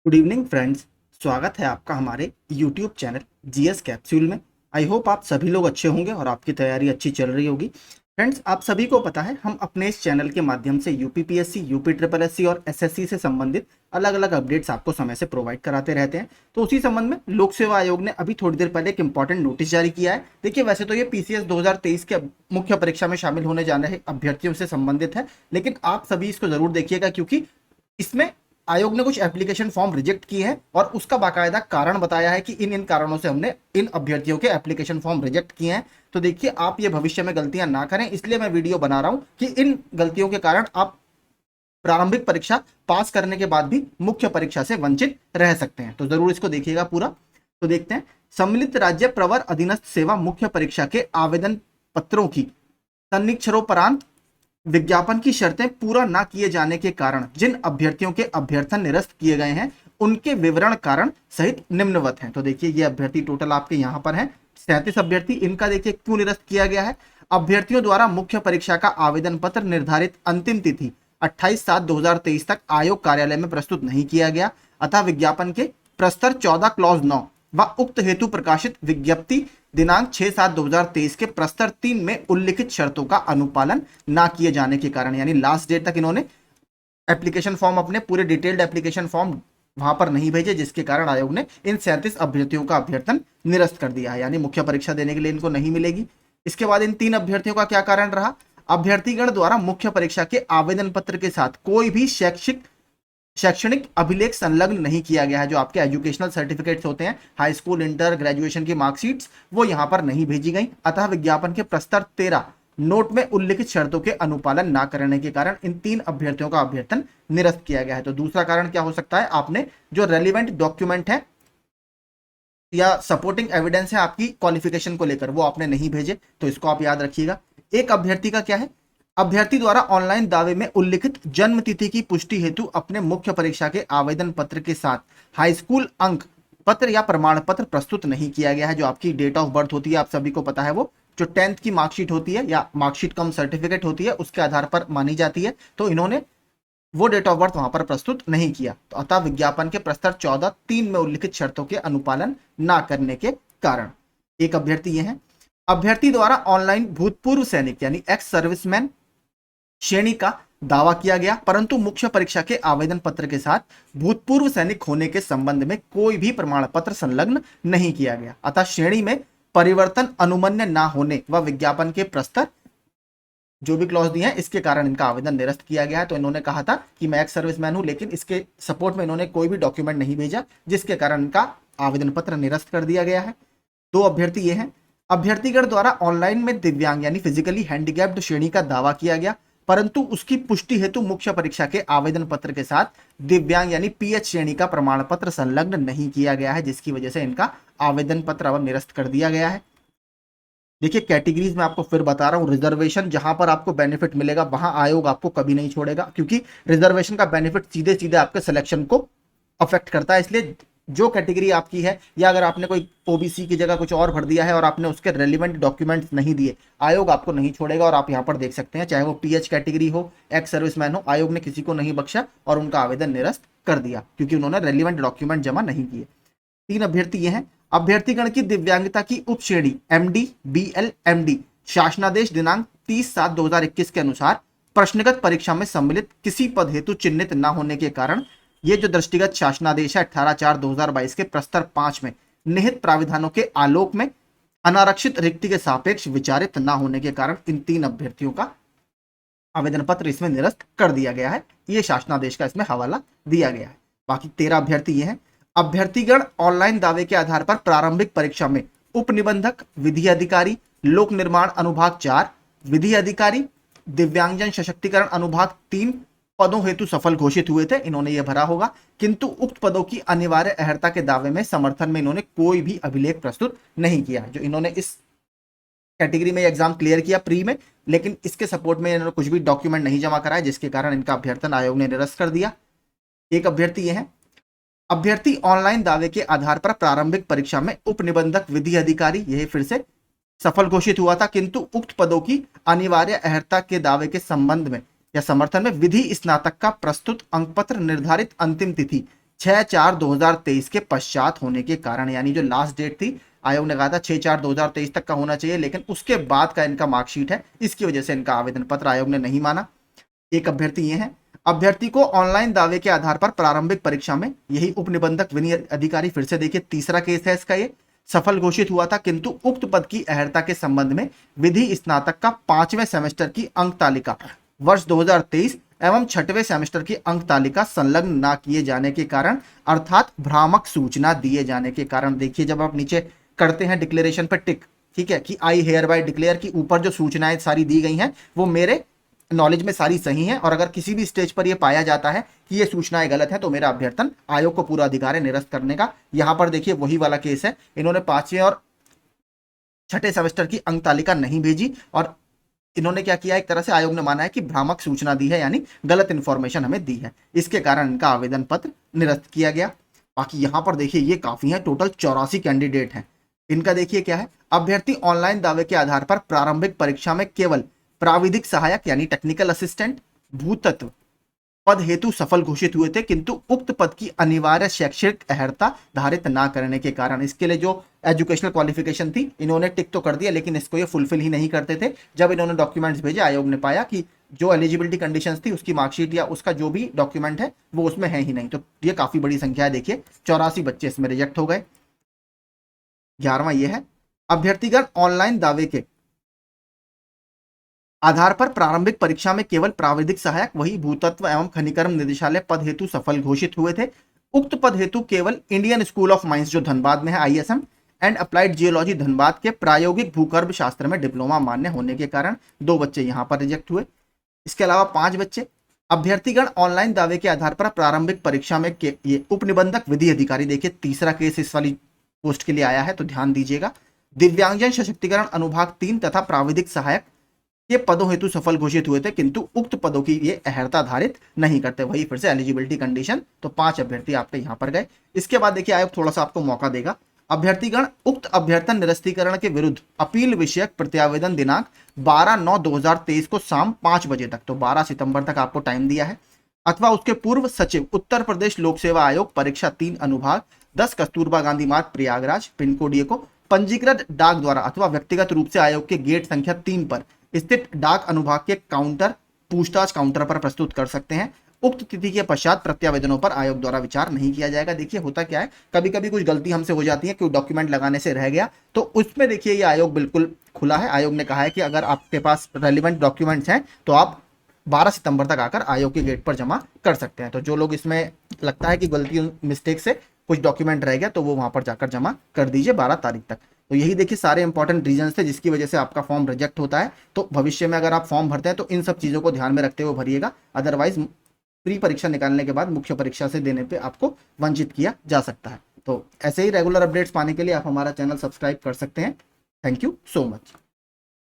Good evening friends. स्वागत है आपका हमारे यूट्यूब चैनल जीएस कैप्सूल में। आई होप आप सभी लोग अच्छे होंगे और आपकी तैयारी अच्छी चल रही होगी। फ्रेंड्स, आप सभी को पता है हम अपने इस चैनल के माध्यम से यूपीपीएससी, यूपी ट्रिपल एससी और एसएससी से संबंधित अलग अलग अपडेट्स आपको समय से प्रोवाइड कराते रहते हैं। तो उसी संबंध में लोक सेवा आयोग ने अभी थोड़ी देर पहले एक इंपॉर्टेंट नोटिस जारी किया है। देखिए, वैसे तो ये पीसीएस 2023 के मुख्य परीक्षा में शामिल होने जाने रहे अभ्यर्थियों से संबंधित है, लेकिन आप सभी इसको जरूर देखिएगा क्योंकि इसमें आयोग ने कुछ एप्लीकेशन फॉर्म रिजेक्ट किए हैं और उसका बाकायदा कारण बताया है कि इन इन कारणों से हमने इन अभ्यर्थियों के एप्लीकेशन फॉर्म रिजेक्ट किए हैं। तो देखिए, आप ये भविष्य में गलतियां ना करें, इसलिए मैं वीडियो बना रहा हूं कि इन गलतियों के कारण आप प्रारंभिक परीक्षा पास करने के बाद भी मुख्य परीक्षा से वंचित रह सकते हैं। तो जरूर इसको देखिएगा पूरा। तो देखते हैं, सम्मिलित राज्य प्रवर अधीनस्थ सेवा मुख्य परीक्षा के आवेदन पत्रों की तन्निक्षरोपरांत विज्ञापन की शर्तें पूरा ना किए जाने के कारण जिन अभ्यर्थियों के अभ्यर्थन निरस्त किए गए हैं उनके विवरण कारण सहित निम्नवत हैं। तो देखिए, ये अभ्यर्थी टोटल आपके यहाँ पर हैं 37 अभ्यर्थी। इनका देखिए क्यों निरस्त किया गया है। अभ्यर्थियों द्वारा मुख्य परीक्षा का आवेदन पत्र निर्धारित अंतिम तिथि 28/7/2023 तक आयोग कार्यालय में प्रस्तुत नहीं किया गया, अतः विज्ञापन के प्रस्तर 14 क्लॉज 9 व उक्त हेतु प्रकाशित विज्ञप्ति दिनांक 6/7/2023 के प्रस्तर 3 में उल्लिखित शर्तों का अनुपालन ना किए जाने के कारण, यानी लास्ट डेट तक इन्होंने एप्लीकेशन फॉर्म, अपने पूरे डिटेल्ड एप्लीकेशन फॉर्म वहां पर नहीं भेजे, जिसके कारण आयोग ने इन 37 अभ्यर्थियों का अभ्यर्थन निरस्त कर दिया है, यानी मुख्य परीक्षा देने के लिए इनको नहीं मिलेगी। इसके बाद इन 3 अभ्यर्थियों का क्या कारण रहा। अभ्यर्थीगण द्वारा मुख्य परीक्षा के आवेदन पत्र के साथ कोई भी शैक्षणिक अभिलेख संलग्न नहीं किया गया है। जो आपके एजुकेशनल सर्टिफिकेट्स होते हैं, हाई स्कूल, इंटर, ग्रेजुएशन की मार्कशीट्स, वो यहां पर नहीं भेजी गई। अतः विज्ञापन के प्रस्तर 13 नोट में उल्लिखित शर्तों के अनुपालन ना करने के कारण इन 3 अभ्यर्थियों का अभ्यर्थन निरस्त किया गया है। तो दूसरा कारण क्या हो सकता है, आपने जो रेलिवेंट डॉक्यूमेंट है या सपोर्टिंग एविडेंस है आपकी क्वालिफिकेशन को लेकर, वो आपने नहीं भेजे। तो इसको आप याद रखिएगा। एक अभ्यर्थी का क्या है, अभ्यर्थी द्वारा ऑनलाइन दावे में उल्लिखित जन्म तिथि की पुष्टि हेतु अपने मुख्य परीक्षा के आवेदन पत्र के साथ हाई स्कूल अंक पत्र या प्रमाण पत्र प्रस्तुत नहीं किया गया है। जो आपकी डेट ऑफ बर्थ होती है, आप सभी को पता है, वो जो 10th की मार्कशीट होती है या मार्कशीट कम सर्टिफिकेट होती है, उसके आधार पर मानी जाती है। तो इन्होंने वो डेट ऑफ बर्थ वहां पर प्रस्तुत नहीं किया। तो अतः विज्ञापन के प्रस्तर 14(3) में उल्लिखित शर्तों के अनुपालन ना करने के कारण एक अभ्यर्थी ये है। अभ्यर्थी द्वारा ऑनलाइन भूतपूर्व सैनिक यानी एक्स सर्विसमैन श्रेणी का दावा किया गया, परंतु मुख्य परीक्षा के आवेदन पत्र के साथ भूतपूर्व सैनिक होने के संबंध में कोई भी प्रमाण पत्र संलग्न नहीं किया गया। अतः श्रेणी में परिवर्तन अनुमन्य ना होने व विज्ञापन के प्रस्तर जो भी क्लॉज दिए हैं, इसके कारण इनका आवेदन निरस्त किया गया है। तो इन्होंने कहा था कि मैं एक्स सर्विसमैन हूं, लेकिन इसके सपोर्ट में इन्होंने कोई भी डॉक्यूमेंट नहीं भेजा, जिसके कारण इनका आवेदन पत्र निरस्त कर दिया गया है। 2 अभ्यर्थी ये हैं। अभ्यर्थीगण द्वारा ऑनलाइन में दिव्यांग यानी फिजिकली हैंडीकैप्ड श्रेणी का दावा किया गया, परंतु उसकी पुष्टि हेतु मुख्य परीक्षा के आवेदन पत्र के साथ दिव्यांग यानी पीएच श्रेणी का प्रमाण पत्र संलग्न नहीं किया गया है, जिसकी वजह से इनका आवेदन पत्र अब निरस्त कर दिया गया है। देखिए, कैटेगरीज में आपको फिर बता रहा हूं, रिजर्वेशन जहां पर आपको बेनिफिट मिलेगा वहां आयोग आपको कभी नहीं छोड़ेगा, क्योंकि रिजर्वेशन का बेनिफिट सीधे सीधे आपके सिलेक्शन को अफेक्ट करता है। इसलिए जो कैटेगरी आपकी है, या अगर आपने कोई ओबीसी की जगह कुछ और भर दिया है और आपने उसके रेलिवेंट डॉक्यूमेंट्स नहीं दिए, आयोग आपको नहीं छोड़ेगा। और आप यहां पर देख सकते हैं, चाहे वो पीएच कैटेगरी हो, एक्स सर्विसमैन हो, आयोग ने किसी को नहीं बख्शा और उनका आवेदन निरस्त कर दिया, क्योंकि उन्होंने रेलिवेंट डॉक्यूमेंट जमा नहीं किए। 3 अभ्यर्थी ये हैं। अभ्यर्थीगण की दिव्यांगता की उप श्रेणी एमडी, बीएल, एमडी शासनादेश दिनांक 30/7/2021 के अनुसार प्रश्नगत परीक्षा में सम्मिलित किसी पद हेतु चिन्हित न होने के कारण ये जो दृष्टिगत शासनादेश है 18/4/2022 के प्रस्तर 5 में निहित प्राविधानों के आलोक में अनारक्षित रिक्ति के सापेक्ष विचारित न होने के कारण इन 3 अभ्यर्थियों का आवेदन पत्र इसमें निरस्त कर दिया गया है। ये शासनादेश का इसमें हवाला दिया गया है। बाकी 13 अभ्यर्थी ये हैं। अभ्यर्थीगण ऑनलाइन दावे के आधार पर प्रारंभिक परीक्षा में उप निबंधक, विधि अधिकारी, लोक निर्माण अनुभाग 4, विधि अधिकारी, दिव्यांगजन सशक्तिकरण अनुभाग 3 पदों हेतु सफल घोषित हुए थे। इन्होंने यह भरा होगा, किंतु उक्त पदों की अनिवार्य अर्हता के दावे में समर्थन में इन्होंने कोई भी अभिलेख प्रस्तुत नहीं किया। जो इन्होंने इस कैटेगरी में एग्जाम क्लियर किया प्री में, लेकिन इसके सपोर्ट में इन्होंने कुछ भी डॉक्यूमेंट नहीं जमा कराया, जिसके कारण इनका अभ्यर्थन आयोग ने निरस्त कर दिया। एक अभ्यर्थी ये है। अभ्यर्थी ऑनलाइन दावे के आधार पर प्रारंभिक परीक्षा में उप निबंधक, विधि अधिकारी, यह फिर से सफल घोषित हुआ था, किंतु उक्त पदों की अनिवार्य अर्हता के दावे के संबंध में या समर्थन में विधि स्नातक का प्रस्तुत अंकपत्र निर्धारित अंतिम तिथि 6/4/2023 के पश्चात होने के कारण, यानी जो लास्ट डेट थी आयोग ने कहा था 6/4/2023 तक का होना चाहिए, लेकिन उसके बाद का इनका मार्कशीट है, इसकी वजह से इनका आवेदन पत्र आयोग ने नहीं माना। एक अभ्यर्थी ये है, अभ्यर्थी को ऑनलाइन दावे के आधार पर प्रारंभिक परीक्षा में, यही उप निबंधक विनय अधिकारी, फिर से देखिए तीसरा केस है इसका, ये सफल घोषित हुआ था, किंतु उक्त पद की अहर्ता के संबंध में विधि स्नातक का 5वें सेमेस्टर की अंक तालिका वर्ष 2023 एवं 6वें सेमेस्टर की अंक तालिका संलग्न ना किए जाने के कारण, अर्थात भ्रामक सूचना दिए जाने के कारण, देखिए जब आप नीचे करते हैं डिक्लेरेशन पर टिक, ठीक है, कि आई हेयर बाय डिक्लेयर की ऊपर जो सूचनाएं सारी दी गई हैं वो मेरे नॉलेज में सारी सही हैं, और अगर किसी भी स्टेज पर यह पाया जाता है कि ये सूचनाएं गलत हैं तो मेरा अभ्यर्थन आयोग को पूरा अधिकार है निरस्त करने का। यहां पर देखिए वही वाला केस है, इन्होंने 5वें और 6ठे सेमेस्टर की अंक तालिका नहीं भेजी और इन्होंने क्या किया, एक तरह से आयोग ने माना है कि भ्रामक सूचना दी है, यानी गलत इंफॉर्मेशन हमें दी है, इसके कारण इनका आवेदन पत्र निरस्त किया गया। बाकी यहां पर देखिए ये काफी है, टोटल 84 कैंडिडेट हैं। इनका देखिए क्या है, अभ्यर्थी ऑनलाइन दावे के आधार पर प्रारंभिक परीक्षा में केवल प्राविधिक सहायक यानी टेक्निकल असिस्टेंट भूतत्व पद हेतु सफल घोषित हुए थे, किंतु उक्त पद की अनिवार्य शैक्षणिक अहर्ता धारित ना करने के कारण, इसके लिए जो एजुकेशनल क्वालिफिकेशन थी इन्होंने टिक तो कर दिया, लेकिन इसको ये फुलफिल ही नहीं करते थे। जब इन्होंने डॉक्यूमेंट्स भेजे, आयोग ने पाया कि जो एलिजिबिलिटी कंडीशंस थी उसकी मार्कशीट या उसका जो भी डॉक्यूमेंट है वो उसमें है ही नहीं, तो ये काफी बड़ी संख्या है। देखिए 84 बच्चे इसमें रिजेक्ट हो गए। 11वां ये है, अभ्यर्थीगण ऑनलाइन दावे के आधार पर प्रारंभिक परीक्षा में केवल प्राविधिक सहायक, वही भूतत्व एवं खनिकर्म निदेशालय पद हेतु सफल घोषित हुए थे। उक्त पद हेतु केवल इंडियन स्कूल ऑफ माइंस जो धनबाद में है, ISM and applied geology Dhanbad के प्रायोगिक भूगर्भ शास्त्र में डिप्लोमा मान्य होने के कारण 2 बच्चे यहां पर रिजेक्ट हुए। इसके अलावा 5 बच्चे, अभ्यर्थीगण ऑनलाइन दावे के आधार पर प्रारंभिक परीक्षा में ये उप निबंधक विधि अधिकारी, देखिए तीसरा केस इस वाली पोस्ट के लिए आया है तो ध्यान दीजिएगा, दिव्यांगजन सशक्तिकरण अनुभाग 3 तथा प्राविधिक सहायक ये पदों हेतु सफल घोषित हुए थे, किंतु उक्त पदों की ये अहर्ता धारित नहीं करते, वही फिर से एलिजिबिलिटी कंडीशन, तो 5 अभ्यर्थी आपके यहां पर गए। इसके बाद देखिए आयोग थोड़ा सा आपको मौका देगा, अभ्यर्थीगण उक्त अभ्यर्थन निरस्तीकरण के विरुद्ध अपील विषयक प्रत्यावेदन दिनांक 12/9/2023 को शाम 5 बजे तक, तो 12 सितंबर तक आपको टाइम दिया है, अथवा उसके पूर्व सचिव उत्तर प्रदेश लोक सेवा आयोग परीक्षा 3 अनुभाग 10 कस्तूरबा गांधी मार्ग प्रयागराज पिन कोड को पंजीकृत डाक द्वारा अथवा व्यक्तिगत रूप से आयोग के गेट संख्या 3 पर स्थित डाक अनुभाग के काउंटर पूछताछ काउंटर पर प्रस्तुत कर सकते हैं। उक्त तिथि के पश्चात प्रत्यावेदनों पर आयोग द्वारा विचार नहीं किया जाएगा। देखिए होता क्या है, कभी कभी कुछ गलती हमसे हो जाती है, कोई डॉक्यूमेंट लगाने से रह गया, तो उसमें देखिए ये आयोग बिल्कुल खुला है। आयोग ने कहा है कि अगर आपके पास रेलिवेंट डॉक्यूमेंट्स हैं तो आप 12 सितंबर तक आकर आयोग के गेट पर जमा कर सकते हैं। तो जो लोग इसमें लगता है कि गलती मिस्टेक से कुछ डॉक्यूमेंट रह गया तो वो वहां पर जाकर जमा कर दीजिए 12 तारीख तक। तो यही देखिए सारे इंपॉर्टेंट रीजंस थे जिसकी वजह से आपका फॉर्म रिजेक्ट होता है। तो भविष्य में अगर आप फॉर्म भरते हैं तो इन सब चीज़ों को ध्यान में रखते हुए भरिएगा, अदरवाइज प्री परीक्षा निकालने के बाद मुख्य परीक्षा से देने पे आपको वंचित किया जा सकता है। तो ऐसे ही रेगुलर अपडेट्स पाने के लिए आप हमारा चैनल सब्सक्राइब कर सकते हैं। Thank you so much.